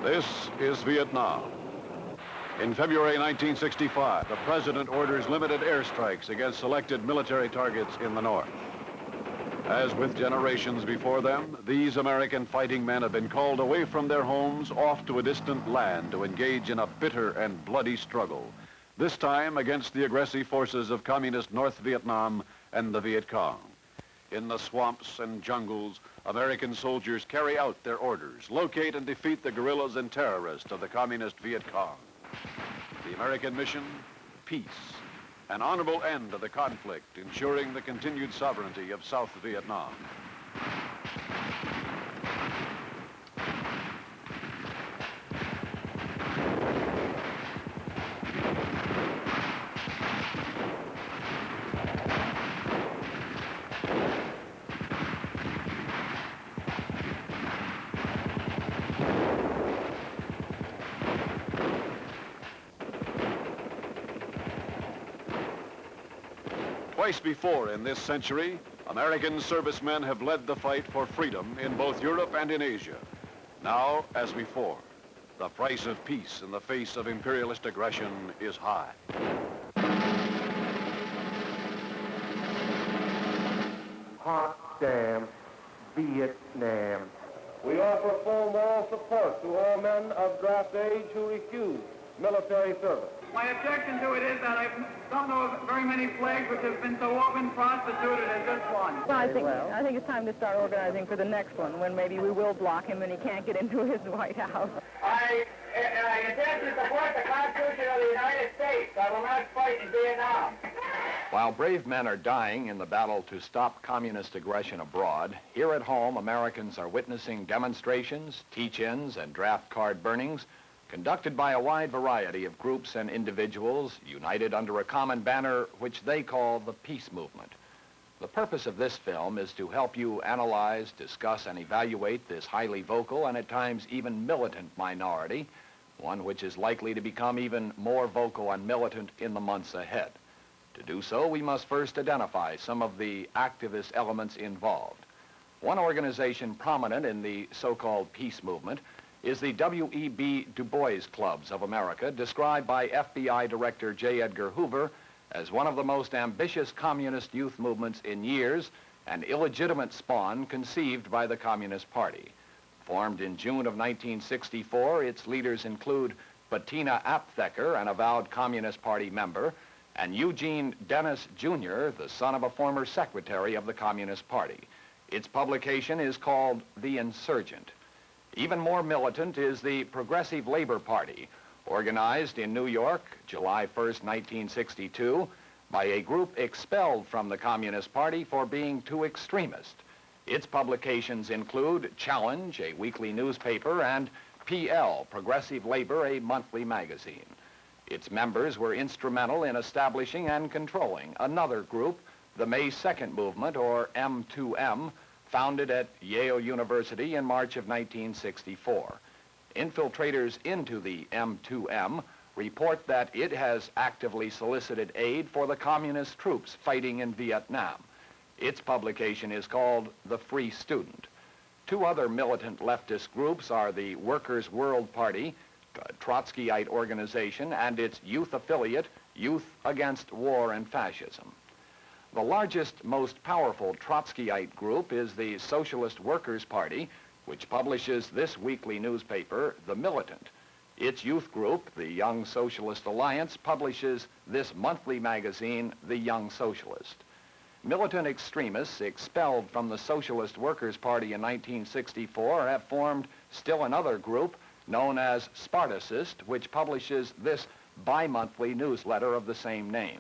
This is Vietnam. In February 1965, the president orders limited airstrikes against selected military targets in the north. As with generations before them, these American fighting men have been called away from their homes off to a distant land to engage in a bitter and bloody struggle, this time against the aggressive forces of communist North Vietnam and the Viet Cong. In the swamps and jungles, American soldiers carry out their orders, locate and defeat the guerrillas and terrorists of the communist Viet Cong. The American mission, peace, an honorable end to the conflict, ensuring the continued sovereignty of South Vietnam. Twice before in this century, American servicemen have led the fight for freedom in both Europe and in Asia. Now, as before, the price of peace in the face of imperialist aggression is high. Hot damn Vietnam. We offer full moral support to all men of draft age who refuse military service. My objection to it is that I don't know of very many flags which have been so often prostituted as this one. Well, I think it's time to start organizing for the next one, when maybe we will block him and he can't get into his White House. I intend to support the Constitution of the United States. I will not fight in Vietnam. While brave men are dying in the battle to stop communist aggression abroad, here at home, Americans are witnessing demonstrations, teach-ins, and draft card burnings conducted by a wide variety of groups and individuals united under a common banner which they call the Peace Movement. The purpose of this film is to help you analyze, discuss, and evaluate this highly vocal and at times even militant minority, one which is likely to become even more vocal and militant in the months ahead. To do so, we must first identify some of the activist elements involved. One organization prominent in the so-called peace movement is the W.E.B. Du Bois Clubs of America, described by FBI Director J. Edgar Hoover as one of the most ambitious communist youth movements in years, an illegitimate spawn conceived by the Communist Party. Formed in June of 1964, its leaders include Bettina Aptheker, an avowed Communist Party member, and Eugene Dennis Jr., the son of a former secretary of the Communist Party. Its publication is called The Insurgent. Even more militant is the Progressive Labor Party, organized in New York, July 1st, 1962, by a group expelled from the Communist Party for being too extremist. Its publications include Challenge, a weekly newspaper, and PL, Progressive Labor, a monthly magazine. Its members were instrumental in establishing and controlling another group, the May 2nd Movement, or M2M, founded at Yale University in March of 1964. Infiltrators into the M2M report that it has actively solicited aid for the communist troops fighting in Vietnam. Its publication is called The Free Student. Two other militant leftist groups are the Workers' World Party, a Trotskyite organization, and its youth affiliate, Youth Against War and Fascism. The largest, most powerful Trotskyite group is the Socialist Workers' Party, which publishes this weekly newspaper, The Militant. Its youth group, the Young Socialist Alliance, publishes this monthly magazine, The Young Socialist. Militant extremists expelled from the Socialist Workers' Party in 1964 have formed still another group known as Spartacist, which publishes this bi-monthly newsletter of the same name.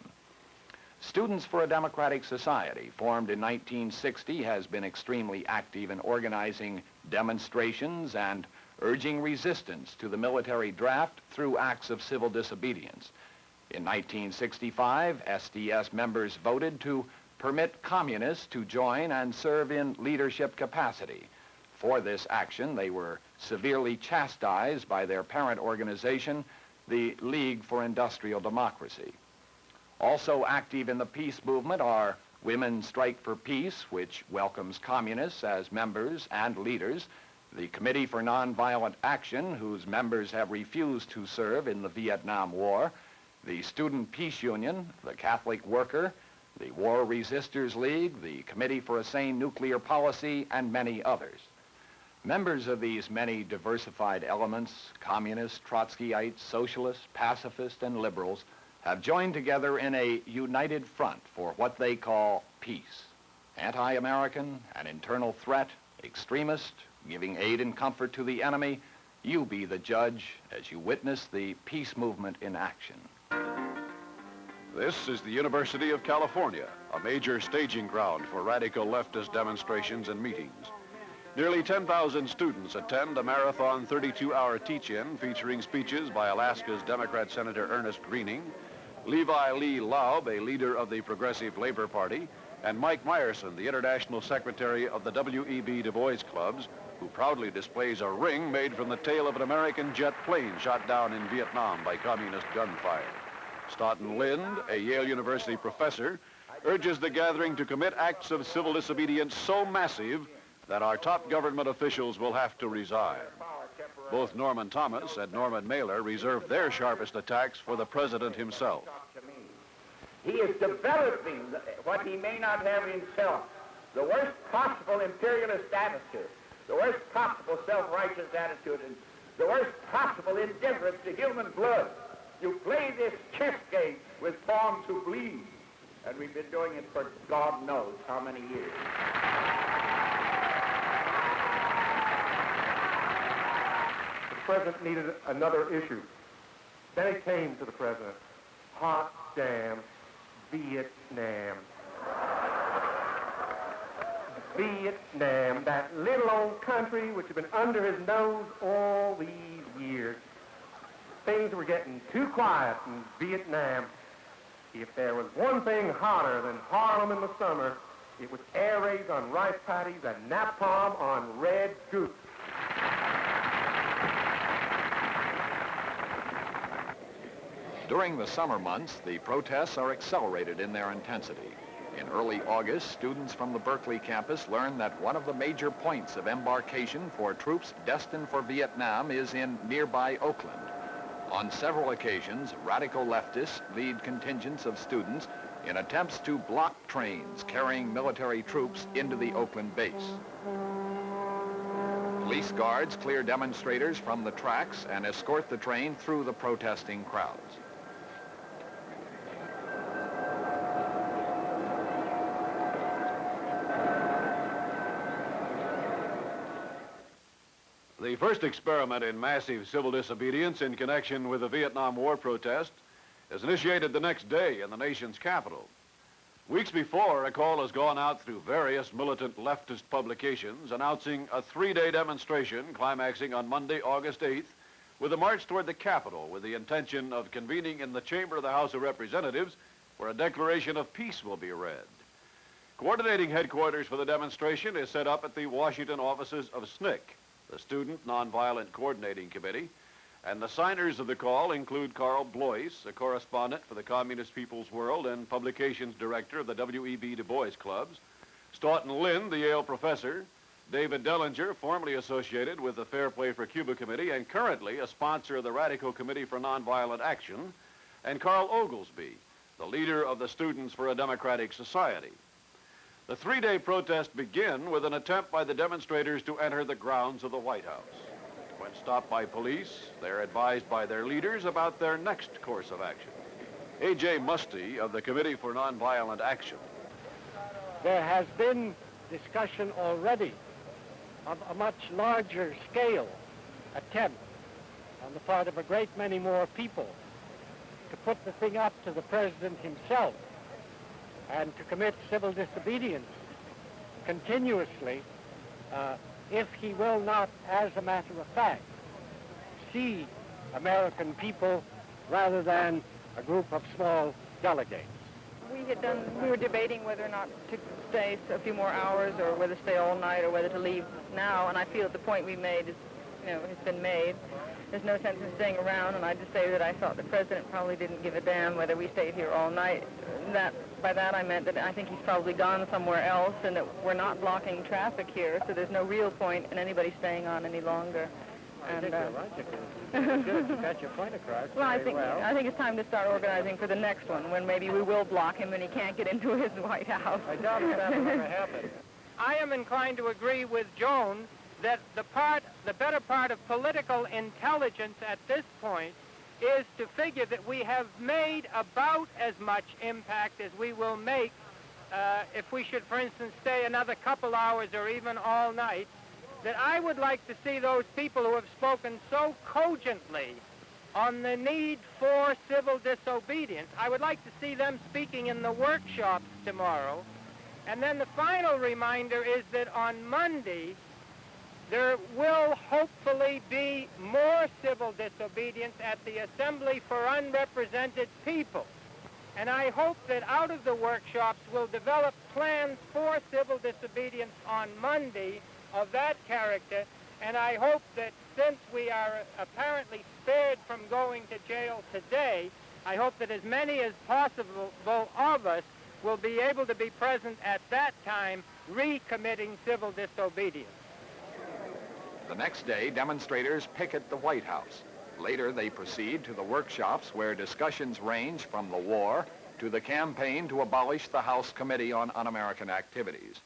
Students for a Democratic Society, formed in 1960, has been extremely active in organizing demonstrations and urging resistance to the military draft through acts of civil disobedience. In 1965, SDS members voted to permit communists to join and serve in leadership capacity. For this action, they were severely chastised by their parent organization, the League for Industrial Democracy. Also active in the peace movement are Women Strike for Peace, which welcomes communists as members and leaders, the Committee for Nonviolent Action, whose members have refused to serve in the Vietnam War, the Student Peace Union, the Catholic Worker, the War Resisters League, the Committee for a Sane Nuclear Policy, and many others. Members of these many diversified elements, communists, Trotskyites, socialists, pacifists, and liberals, have joined together in a united front for what they call peace. Anti-American, an internal threat, extremist, giving aid and comfort to the enemy, you be the judge as you witness the peace movement in action. This is the University of California, a major staging ground for radical leftist demonstrations and meetings. Nearly 10,000 students attend a marathon 32-hour teach-in featuring speeches by Alaska's Democrat Senator Ernest Greening, Levi Lee Laub, a leader of the Progressive Labor Party, and Mike Meyerson, the International Secretary of the W.E.B. Du Bois Clubs, who proudly displays a ring made from the tail of an American jet plane shot down in Vietnam by communist gunfire. Stoughton Lind, a Yale University professor, urges the gathering to commit acts of civil disobedience so massive that our top government officials will have to resign. Both Norman Thomas and Norman Mailer reserve their sharpest attacks for the president himself. He is developing what he may not have himself, the worst possible imperialist attitude, the worst possible self-righteous attitude, and the worst possible indifference to human blood. You play this chess game with pawns who bleed, and we've been doing it for God knows how many years. The president needed another issue. Then it came to the president. Hot damn Vietnam. Vietnam, that little old country which had been under his nose all these years. Things were getting too quiet in Vietnam. If there was one thing hotter than Harlem in the summer, it was air raids on rice paddies and napalm on red goose. During the summer months, the protests are accelerated in their intensity. In early August, students from the Berkeley campus learned that one of the major points of embarkation for troops destined for Vietnam is in nearby Oakland. On several occasions, radical leftists lead contingents of students in attempts to block trains carrying military troops into the Oakland base. Police guards clear demonstrators from the tracks and escort the train through the protesting crowds. The first experiment in massive civil disobedience in connection with the Vietnam War protest is initiated the next day in the nation's capital. Weeks before, a call has gone out through various militant leftist publications announcing a 3-day demonstration climaxing on Monday, August 8th, with a march toward the Capitol with the intention of convening in the chamber of the House of Representatives where a declaration of peace will be read. Coordinating headquarters for the demonstration is set up at the Washington offices of SNCC, the Student Nonviolent Coordinating Committee, and the signers of the call include Carl Blois, a correspondent for the Communist People's World and publications director of the W.E.B. Du Bois Clubs, Stoughton Lind, the Yale professor, David Dellinger, formerly associated with the Fair Play for Cuba Committee and currently a sponsor of the Radical Committee for Nonviolent Action, and Carl Oglesby, the leader of the Students for a Democratic Society. The 3-day protests begin with an attempt by the demonstrators to enter the grounds of the White House. When stopped by police, they're advised by their leaders about their next course of action. A.J. Musty of the Committee for Nonviolent Action. There has been discussion already of a much larger scale attempt on the part of a great many more people to put the thing up to the president himself and to commit civil disobedience continuously if he will not, as a matter of fact, see American people rather than a group of small delegates. We were debating whether or not to stay a few more hours or whether to stay all night or whether to leave now, and I feel that the point we made is, has been made. There's no sense in staying around, and I just say that I thought the president probably didn't give a damn whether we stayed here all night. That by that I meant that I think he's probably gone somewhere else and that we're not blocking traffic here, so there's no real point in anybody staying on any longer. I think you're logical. Good, you got your point across. Well, I think it's time to start organizing for the next one, when maybe we will block him and he can't get into his White House. I doubt if that's going to happen. I am inclined to agree with Joan that the better part of political intelligence at this point is to figure that we have made about as much impact as we will make if we should, for instance, stay another couple hours or even all night, that I would like to see those people who have spoken so cogently on the need for civil disobedience, I would like to see them speaking in the workshops tomorrow. And then the final reminder is that on Monday, there will hopefully be more civil disobedience at the Assembly for Unrepresented People. And I hope that out of the workshops we'll develop plans for civil disobedience on Monday of that character. And I hope that since we are apparently spared from going to jail today, I hope that as many as possible of us will be able to be present at that time recommitting civil disobedience. The next day, demonstrators picket the White House. Later, they proceed to the workshops where discussions range from the war to the campaign to abolish the House Committee on Un-American Activities.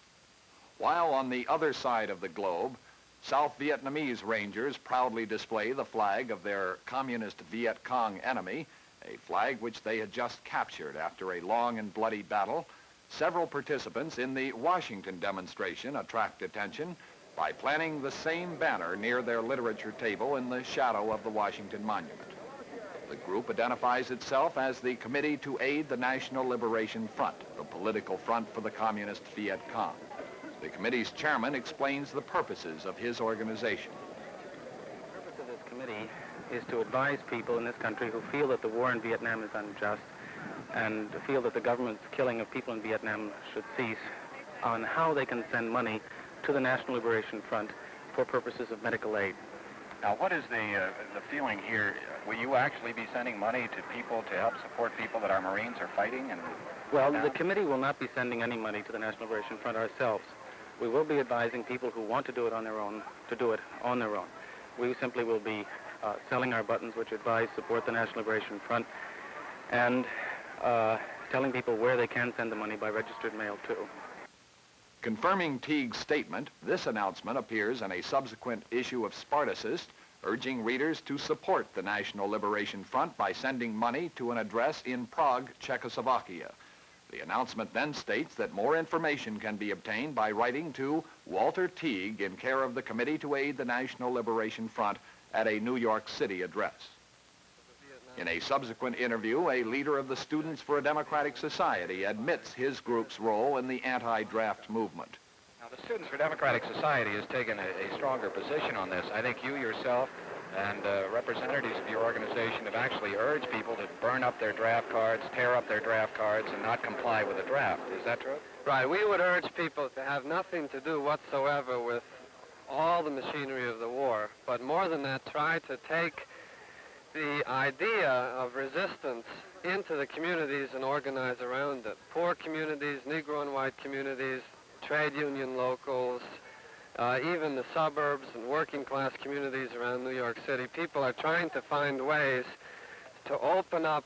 While on the other side of the globe, South Vietnamese Rangers proudly display the flag of their communist Viet Cong enemy, a flag which they had just captured after a long and bloody battle. Several participants in the Washington demonstration attract attention by planting the same banner near their literature table in the shadow of the Washington Monument. The group identifies itself as the Committee to Aid the National Liberation Front, the political front for the communist Viet Cong. The committee's chairman explains the purposes of his organization. The purpose of this committee is to advise people in this country who feel that the war in Vietnam is unjust and feel that the government's killing of people in Vietnam should cease, on how they can send money to the National Liberation Front for purposes of medical aid. Now, what is the feeling here? Will you actually be sending money to people to help support people that our Marines are fighting? Well, the committee will not be sending any money to the National Liberation Front ourselves. We will be advising people who want to do it on their own to do it on their own. We simply will be selling our buttons which advise support the National Liberation Front and telling people where they can send the money by registered mail too. Confirming Teague's statement, this announcement appears in a subsequent issue of Spartacist, urging readers to support the National Liberation Front by sending money to an address in Prague, Czechoslovakia. The announcement then states that more information can be obtained by writing to Walter Teague in care of the Committee to Aid the National Liberation Front at a New York City address. In a subsequent interview, a leader of the Students for a Democratic Society admits his group's role in the anti-draft movement. Now, the Students for Democratic Society has taken a stronger position on this. I think you yourself and representatives of your organization have actually urged people to burn up their draft cards, tear up their draft cards, and not comply with the draft. Is that true? Right. We would urge people to have nothing to do whatsoever with all the machinery of the war, but more than that, try to take the idea of resistance into the communities and organize around it. Poor communities, Negro and white communities, trade union locals, even the suburbs and working class communities around New York City. People are trying to find ways to open up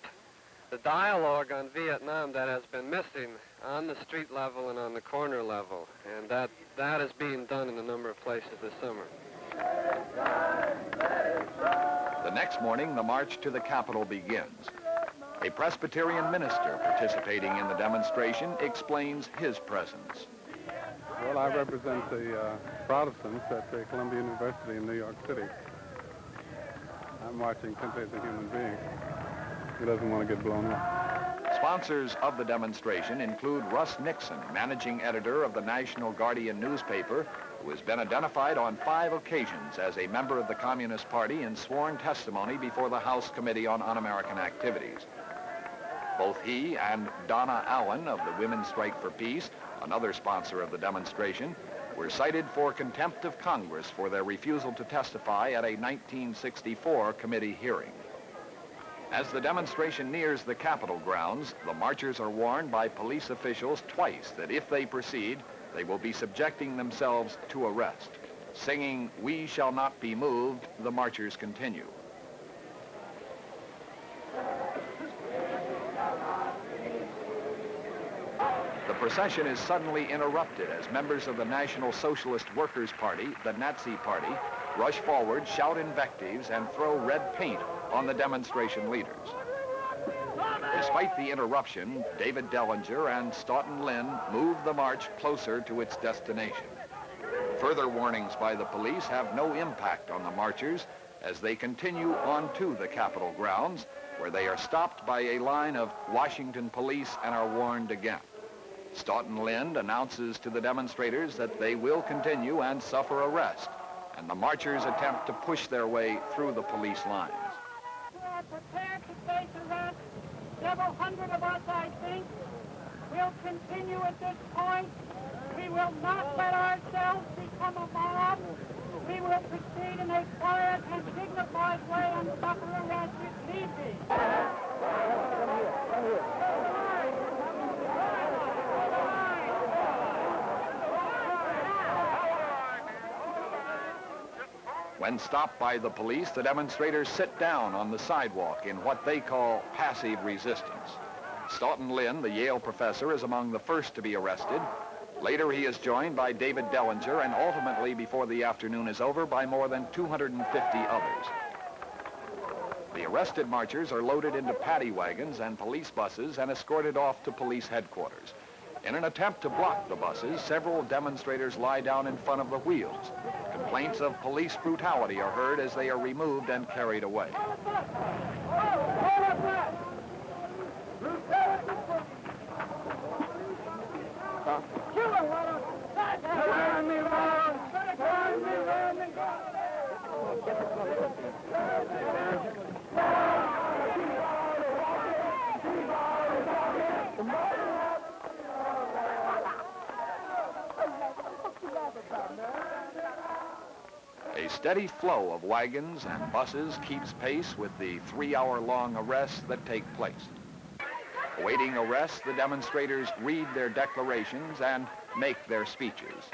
the dialogue on Vietnam that has been missing on the street level and on the corner level. And that is being done in a number of places this summer. The next morning, the march to the Capitol begins. A Presbyterian minister participating in the demonstration explains his presence. Well, I represent the Protestants at the Columbia University in New York City. I'm marching simply as a human being who doesn't want to get blown up. Sponsors of the demonstration include Russ Nixon, managing editor of the National Guardian newspaper, who has been identified on 5 occasions as a member of the Communist Party in sworn testimony before the House Committee on Un-American Activities. Both he and Donna Allen of the Women's Strike for Peace, another sponsor of the demonstration, were cited for contempt of Congress for their refusal to testify at a 1964 committee hearing. As the demonstration nears the Capitol grounds, the marchers are warned by police officials twice that if they proceed, they will be subjecting themselves to arrest. Singing, "We shall not be moved," the marchers continue. The procession is suddenly interrupted as members of the National Socialist Workers' Party, the Nazi Party, rush forward, shout invectives, and throw red paint on the demonstration leaders. Despite the interruption, David Dellinger and Stoughton Lynn move the march closer to its destination. Further warnings by the police have no impact on the marchers as they continue on to the Capitol grounds, where they are stopped by a line of Washington police and are warned again. Stoughton Lynn announces to the demonstrators that they will continue and suffer arrest, and the marchers attempt to push their way through the police lines. We are prepared to face arrest. Several hundred of us, I think, will continue at this point. We will not let ourselves become a mob. We will proceed in a quiet and dignified way and suffer arrest if need be. When stopped by the police, the demonstrators sit down on the sidewalk in what they call passive resistance. Stoughton Lynn, the Yale professor, is among the first to be arrested. Later, he is joined by David Dellinger, and ultimately, before the afternoon is over, by more than 250 others. The arrested marchers are loaded into paddy wagons and police buses and escorted off to police headquarters. In an attempt to block the buses, several demonstrators lie down in front of the wheels. Complaints of police brutality are heard as they are removed and carried away. A steady flow of wagons and buses keeps pace with the 3-hour-long arrests that take place. Awaiting arrest, the demonstrators read their declarations and make their speeches.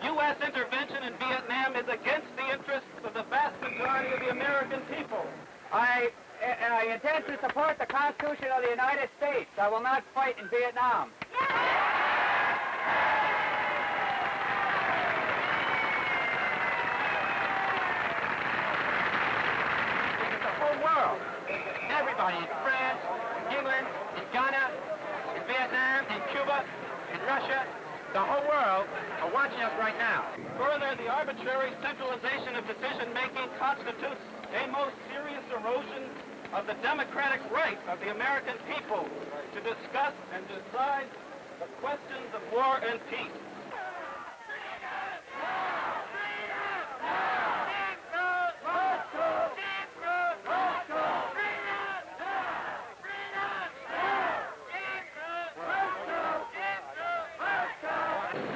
U.S. intervention in Vietnam is against the interests of the vast majority of the American people. I intend to support the Constitution of the United States. I will not fight in Vietnam. The whole world, everybody in France, in England, in Ghana, in Vietnam, in Cuba, in Russia, the whole world are watching us right now. Further, the arbitrary centralization of decision-making constitutes a most serious erosion of the democratic right of the American people to discuss and decide the questions of war and peace.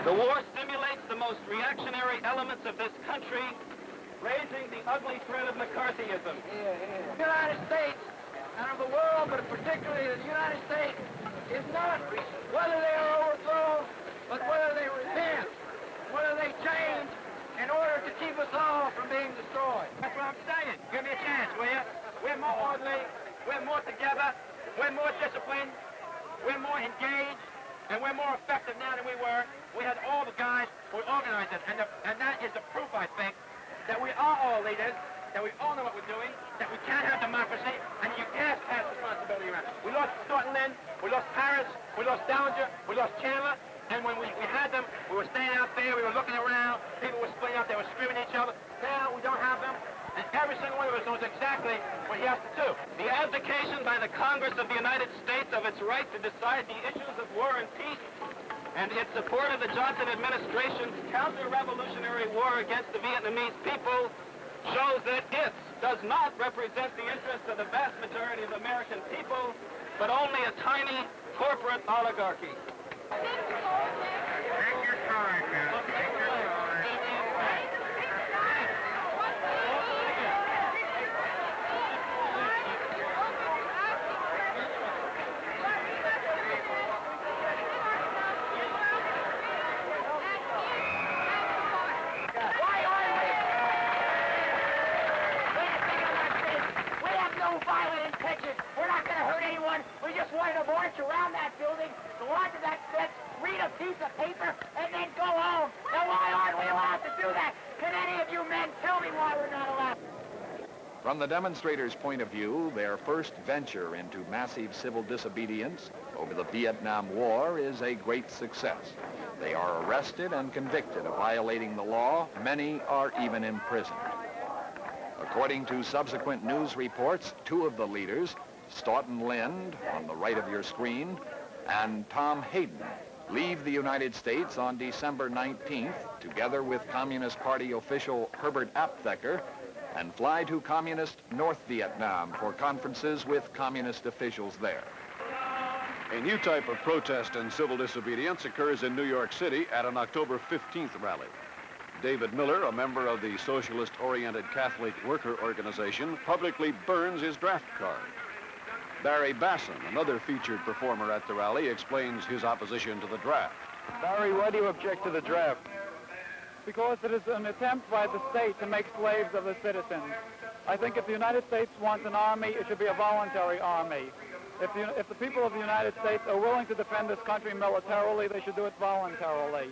The war stimulates the most reactionary elements of this country, raising the ugly threat of McCarthyism. The United States, and of the world, but particularly the United States, is not whether they are overthrown, but whether they repent, whether they change in order to keep us all from being destroyed. That's what I'm saying. Give me a chance, will you? We're more orderly, we're more together, we're more disciplined, we're more engaged, and we're more effective now than we were. We had all the guys who organized it, and that is the proof, I think, that we are all leaders, that we all know what we're doing, that we can't have democracy, and you can't pass responsibility around. We lost Stoughton Lynn, we lost Harris, we lost Dellinger, we lost Chandler, and when we had them, we were standing out there, we were looking around, people were splitting up, they were screaming at each other. Now we don't have them, and every single one of us knows exactly what he has to do. The abdication by the Congress of the United States of its right to decide the issues of war and peace, and its support of the Johnson administration's counter-revolutionary war against the Vietnamese people shows that it does not represent the interests of the vast majority of American people, but only a tiny corporate oligarchy. Take your time, man. Take your time. around that building, go onto that fence, read a piece of paper, and then go home. Now, why aren't we allowed to do that? Can any of you men tell me why we're not allowed? From the demonstrators' point of view, their first venture into massive civil disobedience over the Vietnam War is a great success. They are arrested and convicted of violating the law. Many are even imprisoned. According to subsequent news reports, two of the leaders, Stoughton Lind, on the right of your screen, and Tom Hayden, leave the United States on December 19th, together with Communist Party official Herbert Aptheker, and fly to communist North Vietnam for conferences with communist officials there. A new type of protest and civil disobedience occurs in New York City at an October 15th rally. David Miller, a member of the socialist-oriented Catholic worker organization, publicly burns his draft card. Barry Basson, another featured performer at the rally, explains his opposition to the draft. Barry, why do you object to the draft? Because it is an attempt by the state to make slaves of the citizens. I think if the United States wants an army, it should be a voluntary army. If the people of the United States are willing to defend this country militarily, they should do it voluntarily.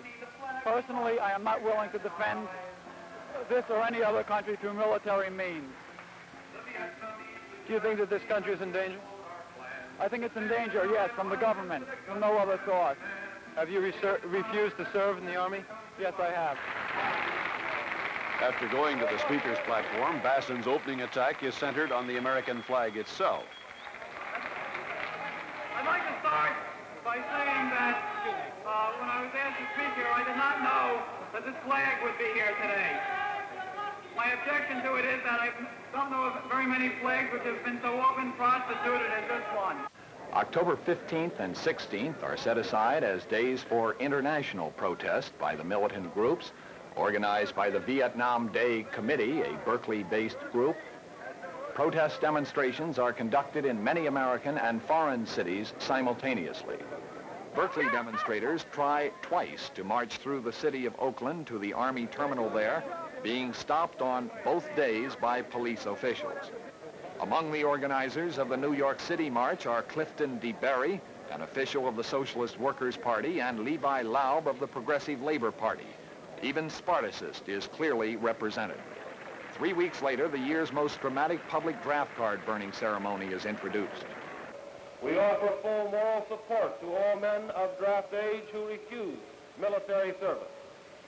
Personally, I am not willing to defend this or any other country through military means. Do you think that this country is in danger? I think it's in danger, yes, from the government, from no other source. Have you refused to serve in the Army? Yes, I have. After going to the speaker's platform, Basson's opening attack is centered on the American flag itself. I'd like to start by saying that when I was asked to speak here, I did not know that this flag would be here today. My objection to it is that I don't know of very many flags which have been so often prostituted as this one. October 15th and 16th are set aside as days for international protest by the militant groups, organized by the Vietnam Day Committee, a Berkeley-based group. Protest demonstrations are conducted in many American and foreign cities simultaneously. Berkeley demonstrators try twice to march through the city of Oakland to the Army terminal there, being stopped on both days by police officials. Among the organizers of the New York City March are Clifton DeBerry, an official of the Socialist Workers' Party, and Levi Laub of the Progressive Labor Party. Even Spartacist is clearly represented. 3 weeks later, the year's most dramatic public draft card burning ceremony is introduced. We offer full moral support to all men of draft age who refuse military service.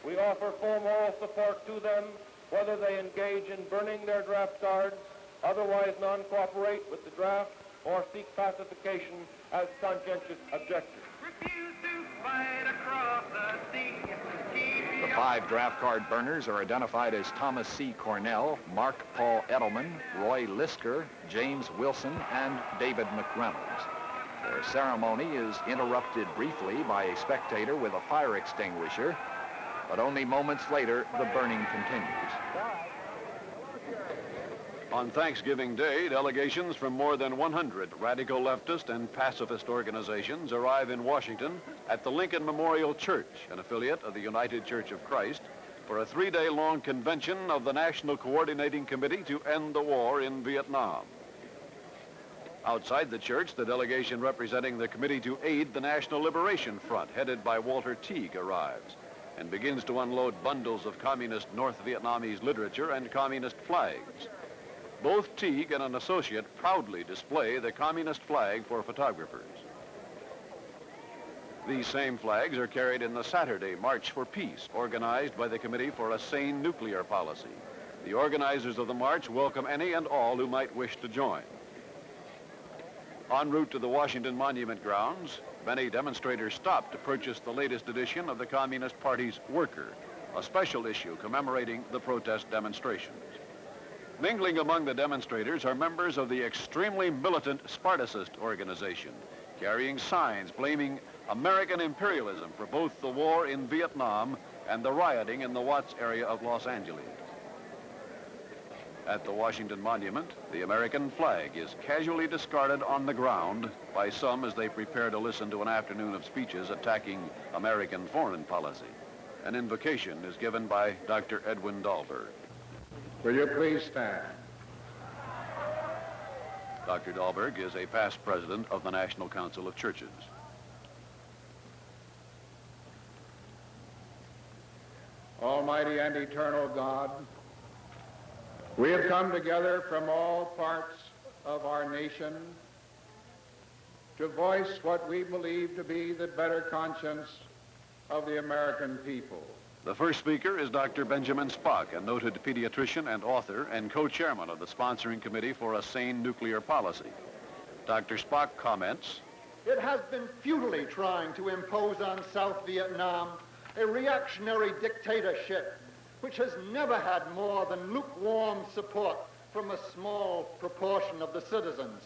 We offer full moral support to them whether they engage in burning their draft cards, otherwise non-cooperate with the draft, or seek pacification as conscientious objectors. Refuse to fight across the sea. The 5 draft card burners are identified as Thomas C. Cornell, Mark Paul Edelman, Roy Lisker, James Wilson, and David McReynolds. Their ceremony is interrupted briefly by a spectator with a fire extinguisher, but only moments later, the burning continues. On Thanksgiving Day, delegations from more than 100 radical leftist and pacifist organizations arrive in Washington at the Lincoln Memorial Church, an affiliate of the United Church of Christ, for a 3-day-long convention of the National Coordinating Committee to End the War in Vietnam. Outside the church, the delegation representing the Committee to Aid the National Liberation Front, headed by Walter Teague, arrives and begins to unload bundles of communist North Vietnamese literature and communist flags. Both Teague and an associate proudly display the communist flag for photographers. These same flags are carried in the Saturday March for Peace, organized by the Committee for a Sane Nuclear Policy. The organizers of the march welcome any and all who might wish to join. En route to the Washington Monument grounds, many demonstrators stop to purchase the latest edition of the Communist Party's Worker, a special issue commemorating the protest demonstrations. Mingling among the demonstrators are members of the extremely militant Spartacist organization, carrying signs blaming American imperialism for both the war in Vietnam and the rioting in the Watts area of Los Angeles. At the Washington Monument, the American flag is casually discarded on the ground by some as they prepare to listen to an afternoon of speeches attacking American foreign policy. An invocation is given by Dr. Edwin Dahlberg. Will you please stand? Dr. Dahlberg is a past president of the National Council of Churches. Almighty and eternal God, we have come together from all parts of our nation to voice what we believe to be the better conscience of the American people. The first speaker is Dr. Benjamin Spock, a noted pediatrician and author and co-chairman of the sponsoring committee for a sane nuclear policy. Dr. Spock comments, "It has been futilely trying to impose on South Vietnam a reactionary dictatorship which has never had more than lukewarm support from a small proportion of the citizens."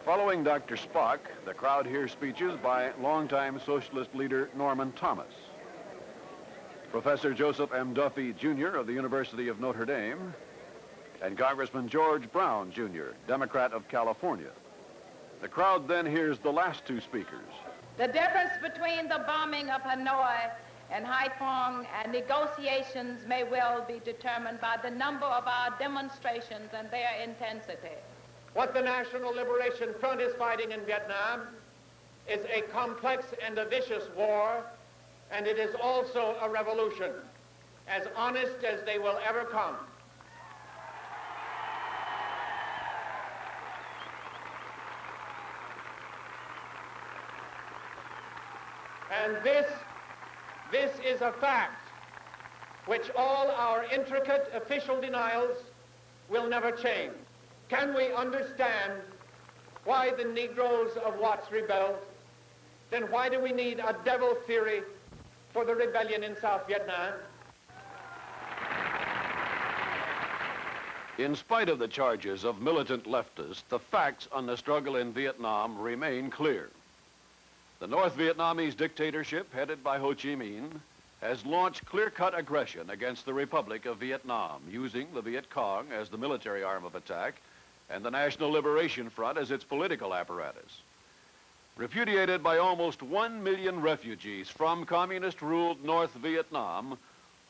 Following Dr. Spock, the crowd hears speeches by longtime socialist leader Norman Thomas. Professor Joseph M. Duffy, Jr. of the University of Notre Dame, and Congressman George Brown, Jr., Democrat of California. The crowd then hears the last two speakers. The difference between the bombing of Hanoi and Haiphong and negotiations may well be determined by the number of our demonstrations and their intensity. What the National Liberation Front is fighting in Vietnam is a complex and a vicious war, and it is also a revolution, as honest as they will ever come. And this is a fact which all our intricate official denials will never change. Can we understand why the Negroes of Watts rebelled? Then why do we need a devil theory for the rebellion in South Vietnam? In spite of the charges of militant leftists, the facts on the struggle in Vietnam remain clear. The North Vietnamese dictatorship, headed by Ho Chi Minh, has launched clear-cut aggression against the Republic of Vietnam, using the Viet Cong as the military arm of attack and the National Liberation Front as its political apparatus. Repudiated by almost 1 million refugees from communist-ruled North Vietnam,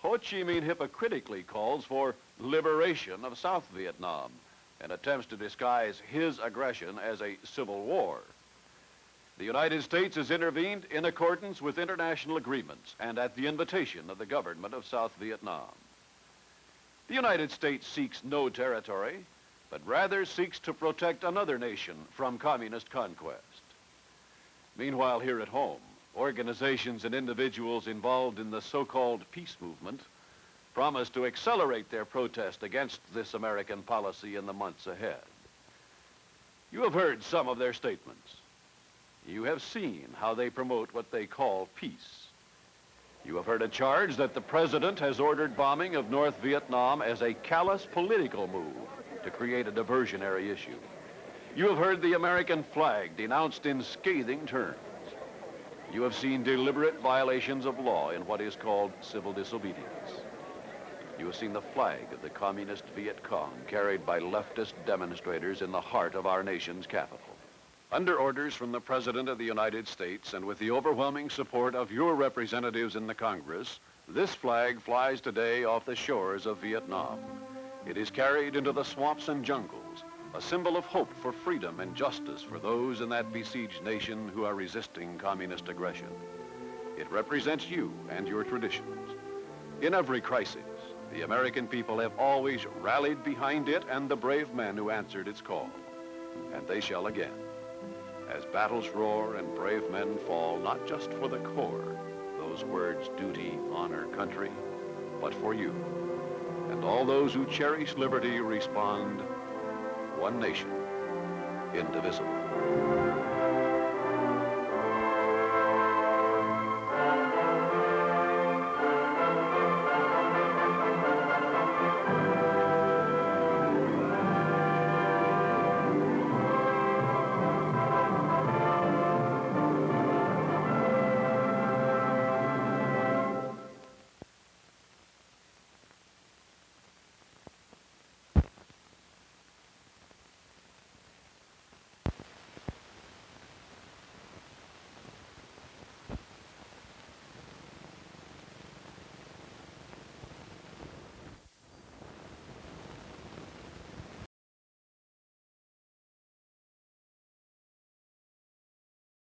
Ho Chi Minh hypocritically calls for liberation of South Vietnam and attempts to disguise his aggression as a civil war. The United States has intervened in accordance with international agreements and at the invitation of the government of South Vietnam. The United States seeks no territory, but rather seeks to protect another nation from communist conquest. Meanwhile, here at home, organizations and individuals involved in the so-called peace movement promise to accelerate their protest against this American policy in the months ahead. You have heard some of their statements. You have seen how they promote what they call peace. You have heard a charge that the president has ordered bombing of North Vietnam as a callous political move to create a diversionary issue. You have heard the American flag denounced in scathing terms. You have seen deliberate violations of law in what is called civil disobedience. You have seen the flag of the communist Viet Cong carried by leftist demonstrators in the heart of our nation's capital. Under orders from the President of the United States and with the overwhelming support of your representatives in the Congress, this flag flies today off the shores of Vietnam. It is carried into the swamps and jungles, a symbol of hope for freedom and justice for those in that besieged nation who are resisting communist aggression. It represents you and your traditions. In every crisis, the American people have always rallied behind it and the brave men who answered its call. And they shall again. As battles roar and brave men fall, not just for the core, those words, duty, honor, country, but for you. And all those who cherish liberty respond, one nation, indivisible.